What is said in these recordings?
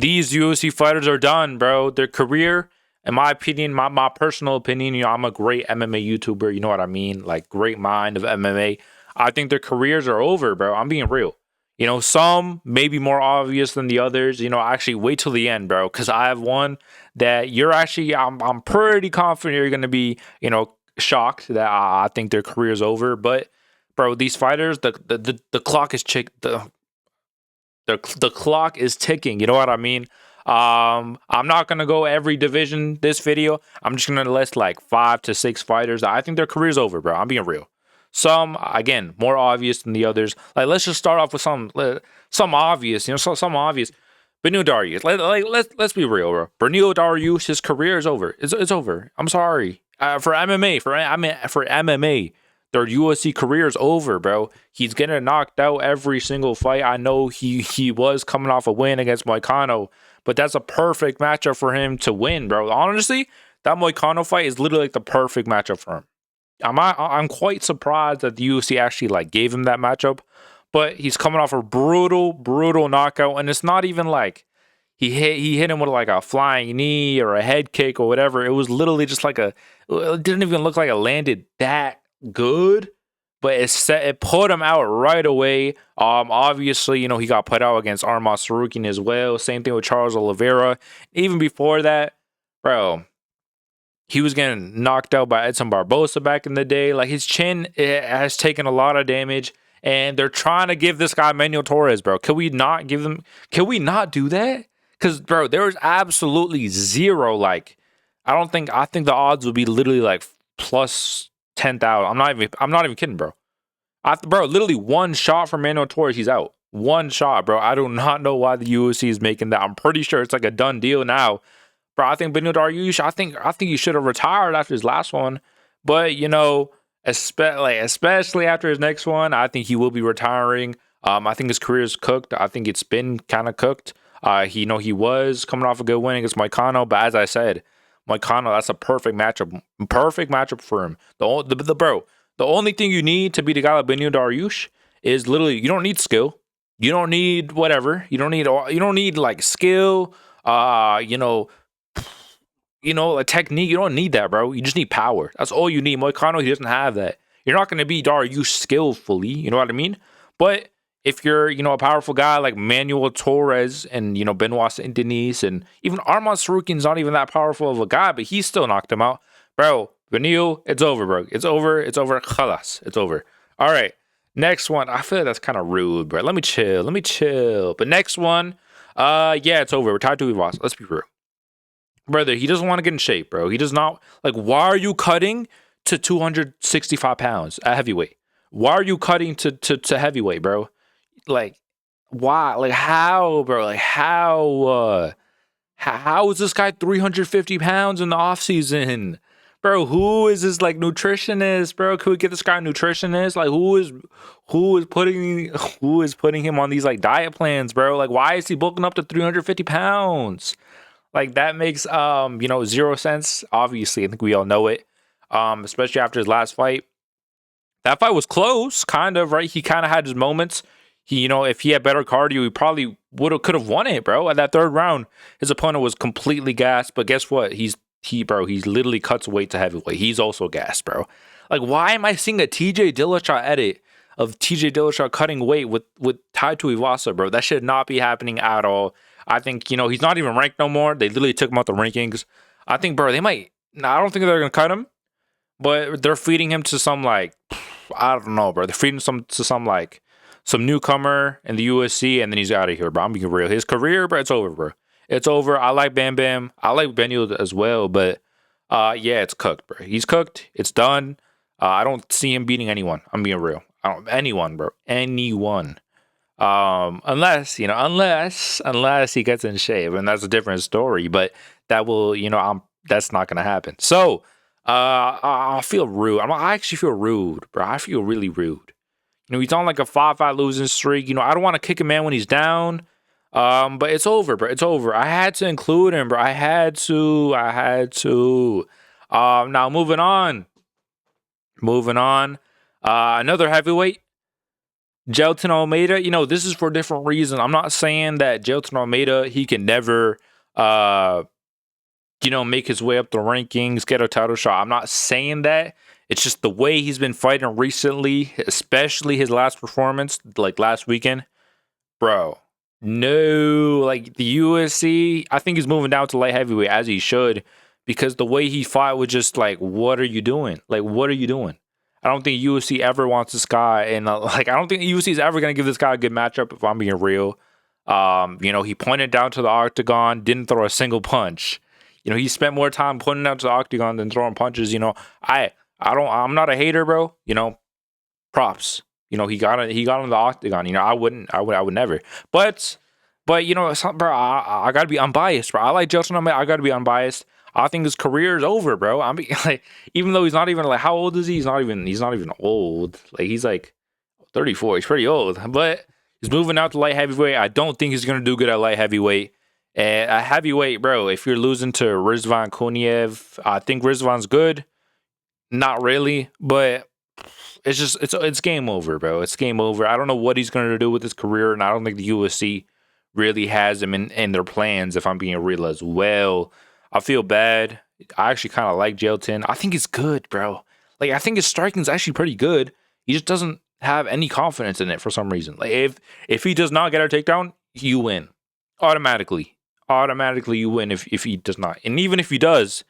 These UFC fighters are done, bro. Their career, in my opinion, my personal opinion, I'm a great MMA YouTuber. You know what I mean? Like, great mind of MMA. I think their careers are over, bro. I'm being real. Some maybe more obvious than the others. Actually, wait till the end, bro, because I have one that you're actually, I'm pretty confident you're going to be, shocked that I think their career is over. But, bro, these fighters, the clock is the clock is ticking. You know what I mean? I'm not gonna go every division this video. I'm just gonna list like 5 to 6 fighters. I think their career's over, bro. I'm being real. Some, again, more obvious than the others. Like, let's just start off with some obvious. Some obvious. Beneil Dariush. Let's be real, bro. Beneil Dariush, his career is over. It's over. I'm sorry. For MMA, for MMA, their UFC career is over, bro. He's getting knocked out every single fight. I know he was coming off a win against Moicano, but that's a perfect matchup for him to win, bro. Honestly, that Moicano fight is literally like the perfect matchup for him. I'm quite surprised that the UFC actually like gave him that matchup, but he's coming off a brutal knockout, and it's not even like he hit him with like a flying knee or a head kick or whatever. It was literally just like it didn't even look like it landed that good, but it put him out right away. Obviously, he got put out against Arman Tsarukyan as well. Same thing with Charles Oliveira. Even before that, bro, he was getting knocked out by Edson Barbosa back in the day. Like, his chin has taken a lot of damage, and they're trying to give this guy Manuel Torres, bro. Can we not give them? Can we not do that? Because, bro, there was absolutely zero. Like, I think the odds would be literally like plus 10,000. I'm not even kidding, bro. Bro, literally one shot from Manuel Torres, he's out. One shot, bro. I do not know why the UFC is making that. I'm pretty sure it's like a done deal now. Bro, I think Beneil Dariush, I think he should have retired after his last one. But, especially after his next one, I think he will be retiring. I think his career is cooked. I think it's been kind of cooked. He was coming off a good win against Moicano, but as I said, Moicano, that's a perfect matchup. Perfect matchup for him. The only thing you need to beat a guy like Beneil Dariush is literally, you don't need skill. You don't need whatever. You don't need like skill, a technique. You don't need that, bro. You just need power. That's all you need. Moicano, he doesn't have that. You're not going to beat Dariush skillfully. You know what I mean? But if you're, a powerful guy like Manuel Torres and, Benoit Saint-Denis, and even Arman Tsarukyan's not even that powerful of a guy, but he still knocked him out. Bro, Beneil, it's over, bro. It's over. Khalas. It's over. All right. Next one. I feel like that's kind of rude, bro. Let me chill. But next one, it's over. Tai Tuivasa. Let's be real. Brother, he doesn't want to get in shape, bro. He does not. Like, why are you cutting to 265 pounds at heavyweight? Why are you cutting to heavyweight, bro? Like, why? Like, how, bro? Like, how is this guy 350 pounds in the offseason? Bro, who is this, like, nutritionist, bro? Could we get this guy a nutritionist? Like, who is putting him on these, like, diet plans, bro? Like, why is he bulking up to 350 pounds? Like, that makes, zero sense. Obviously, I think we all know it, especially after his last fight. That fight was close, kind of, right? He kind of had his moments. If he had better cardio, he probably could have won it, bro. At that third round, his opponent was completely gassed. But guess what? He's literally cuts weight to heavyweight. He's also gassed, bro. Like, why am I seeing a TJ Dillashaw edit of TJ Dillashaw cutting weight with Tai Tuivasa, bro? That should not be happening at all. I think, he's not even ranked no more. They literally took him out the rankings. I think, bro, they might. I don't think they're going to cut him, but they're feeding him to some, like, I don't know, bro. They're feeding him to some, like, some newcomer in the UFC, and then he's out of here, bro. I'm being real. His career, bro, it's over, bro. It's over. I like Bam Bam. I like Beneil as well, but, it's cooked, bro. He's cooked. It's done. I don't see him beating anyone. I'm being real. Anyone, bro. Anyone. Unless he gets in shape, and that's a different story, but that will, that's not going to happen. So, I feel rude. I actually feel rude, bro. I feel really rude. He's on like a 5-5 losing streak. I don't want to kick a man when he's down. But it's over, bro. It's over. I had to include him, bro. I had to. Now moving on. Another heavyweight. Jailton Almeida, this is for a different reason. I'm not saying that Jailton Almeida, he can never, make his way up the rankings, get a title shot. I'm not saying that. It's just the way he's been fighting recently, especially his last performance, like last weekend. Bro, no, like the UFC, I think he's moving down to light heavyweight as he should, because the way he fought was just like, what are you doing? Like, what are you doing? I don't think UFC ever wants this guy, and I don't think UFC is ever gonna give this guy a good matchup. If I'm being real, he pointed down to the octagon, didn't throw a single punch. He spent more time pointing down to the octagon than throwing punches. I'm not a hater, bro. Props. He got on the octagon. I would never. But bro, I gotta be unbiased, bro. I like Jailton Almeida. I gotta be unbiased. I think his career is over, bro. I mean, like, even though he's not even like, how old is he? He's not even old. Like, he's like 34. He's pretty old, but he's moving out to light heavyweight. I don't think he's gonna do good at light heavyweight. And at heavyweight, bro, if you're losing to Rizvan Kuniev, I think Rizvan's good. Not really, but it's game over, bro. It's game over. I don't know what he's going to do with his career, and I don't think the UFC really has him in their plans, if I'm being real as well. I feel bad. I actually kind of like Jailton. I think he's good, bro. Like, I think his striking's actually pretty good. He just doesn't have any confidence in it for some reason. Like, if he does not get a takedown, you win. Automatically you win if he does not. And even if he does,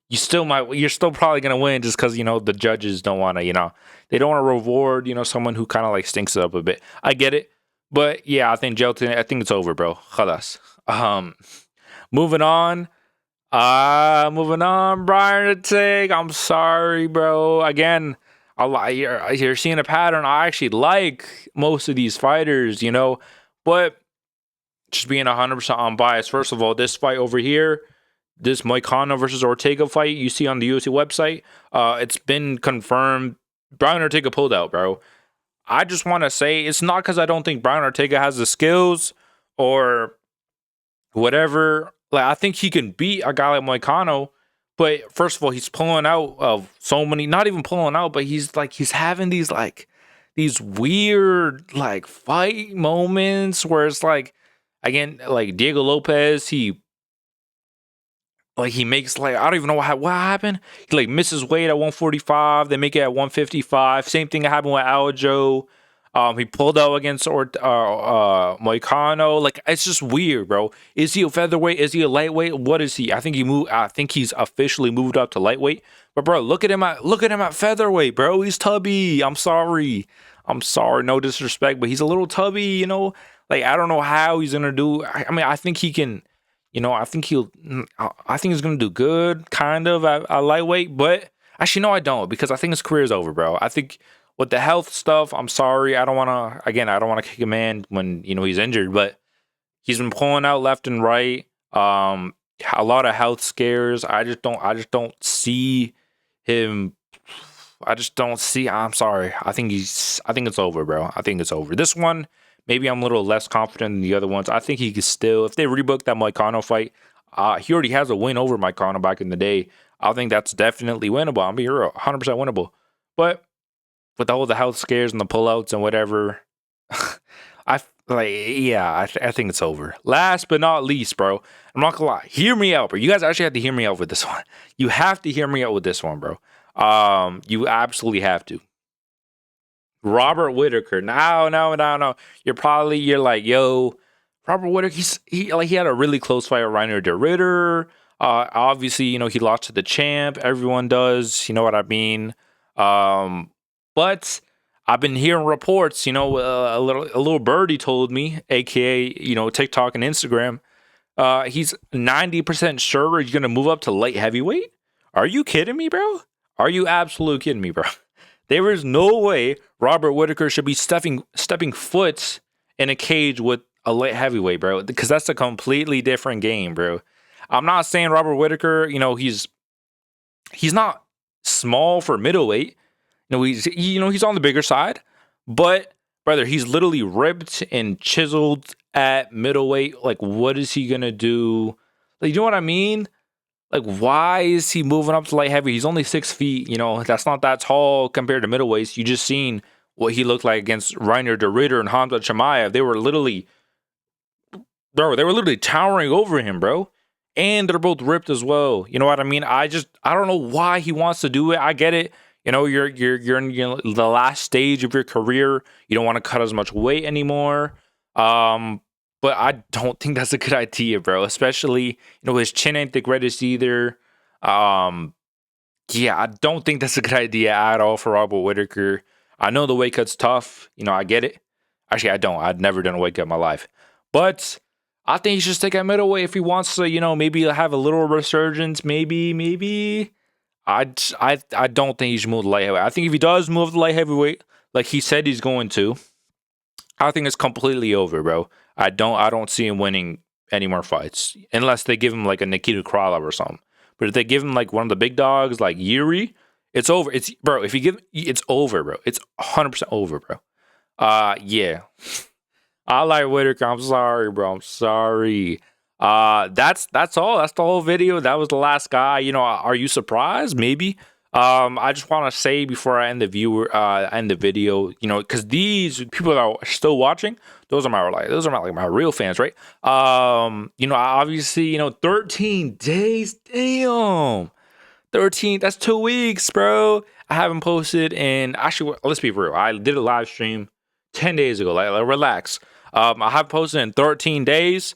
you're still probably gonna win, just because the judges don't want to, they don't want to reward someone who kind of like stinks it up a bit. I get it, but yeah, I think it's over, bro. Khalas. Moving on, Brian Ortega. I'm sorry, bro. Again, you're seeing a pattern. I actually like most of these fighters, but just being 100% unbiased. First of all, this fight over here, this Moicano versus Ortega fight you see on the UFC website, it's been confirmed. Brian Ortega pulled out, bro. I just want to say, it's not because I don't think Brian Ortega has the skills or whatever. Like, I think he can beat a guy like Moicano, but first of all, he's pulling out of so many, not even pulling out, but he's having these weird like fight moments where it's like, again, like Diego Lopez, he makes, like, I don't even know what happened. He like misses weight at 145. They make it at 155. Same thing happened with Aljo. He pulled out against Moicano. Like, it's just weird, bro. Is he a featherweight? Is he a lightweight? What is he? I think he's officially moved up to lightweight. But bro, look at him at featherweight, bro. He's tubby. I'm sorry. No disrespect, but he's a little tubby. Like, I don't know how he's gonna do. I mean, I think he can. I think he's going to do good, kind of, at lightweight. But actually, no, I don't, because I think his career is over, bro. I think with the health stuff, I'm sorry. I don't want to kick a man when, he's injured. But he's been pulling out left and right. A lot of health scares. I just don't see him. I'm sorry. I think it's over, bro. I think it's over. This one, maybe I'm a little less confident than the other ones. I think he could still, if they rebook that Moicano fight, he already has a win over Moicano back in the day. I think that's definitely winnable. I'm being real, 100% winnable. But with all the health scares and the pullouts and whatever, I think it's over. Last but not least, bro, I'm not gonna lie. Hear me out, bro. You guys actually have to hear me out with this one. You have to hear me out with this one, bro. You absolutely have to. Robert Whittaker. No. You're like, yo, Robert Whittaker. He had a really close fight with Reinier de Ridder. Obviously, he lost to the champ. Everyone does. You know what I mean? But I've been hearing reports. A little birdie told me, aka TikTok and Instagram. He's 90% sure he's gonna move up to light heavyweight. Are you kidding me, bro? Are you absolutely kidding me, bro? There is no way Robert Whittaker should be stepping foot in a cage with a light heavyweight, bro, because that's a completely different game, bro. I'm not saying Robert Whittaker, he's not small for middleweight. He's on the bigger side, but brother, he's literally ripped and chiseled at middleweight. Like, what is he gonna do? Like, you know what I mean? Like, why is he moving up to light heavy? He's only 6 feet. That's not that tall compared to middleweights. You just seen what he looked like against Reiner de Ridder and Hamza Chimaev. They were literally, bro, they were literally towering over him, bro. And they're both ripped as well. You know what I mean? I don't know why he wants to do it. I get it. You know, you're in the last stage of your career. You don't want to cut as much weight anymore. But I don't think that's a good idea, bro. Especially, you know, his chin ain't the greatest either. Yeah, I don't think that's a good idea at all for Robert Whittaker. I know the weight cut's tough. You know, I get it. Actually, I don't. I've never done a weight cut in my life. But I think he should stick at middleweight if he wants to, you know, maybe have a little resurgence. Maybe. I don't think he should move to light heavyweight. I think if he does move to light heavyweight, like he said he's going to, I think it's completely over, bro. I don't see him winning any more fights unless they give him like a Nikita Krylov or something. But if they give him like one of the big dogs like Yuri, it's over. It's over, bro. It's 100% over, bro. Yeah. I like Whittaker. I'm sorry, bro. I'm sorry. That's all. That's the whole video. That was the last guy. You know, are you surprised? Maybe. I just want to say before I end the video, you know, because these people that are still watching, those are my real fans, right? You know, obviously, you know, 13 days, damn, 13. That's 2 weeks, bro. I haven't posted, and actually, let's be real. I did a live stream 10 days ago. Like relax. I have posted in 13 days.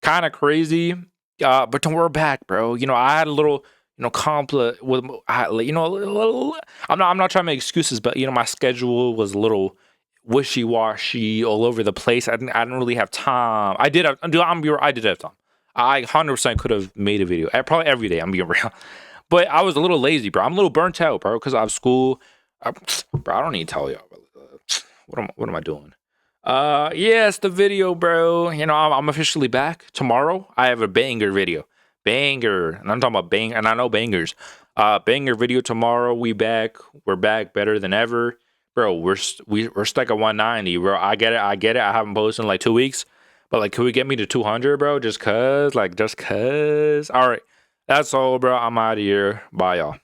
Kind of crazy. But then we're back, bro. You know, I had a little, you know, conflict with, you know, I'm not trying to make excuses, but you know, my schedule was a little wishy-washy, all over the place. I didn't really have time. I did have time. I 100% could have made a video. Probably every day. I'm being real, but I was a little lazy, bro. I'm a little burnt out, bro, because I have school. Bro, I don't need to tell y'all. What am I doing? Yeah, it's the video, bro. You know, I'm officially back. Tomorrow, I have a banger video. Banger. And I'm talking about bang, and I know bangers. Banger video tomorrow. We're back better than ever. Bro, we're stuck at 190, bro. I get it. I haven't posted in like 2 weeks. But like, can we get me to 200, bro? Just cause. All right. That's all, bro. I'm out of here. Bye, y'all.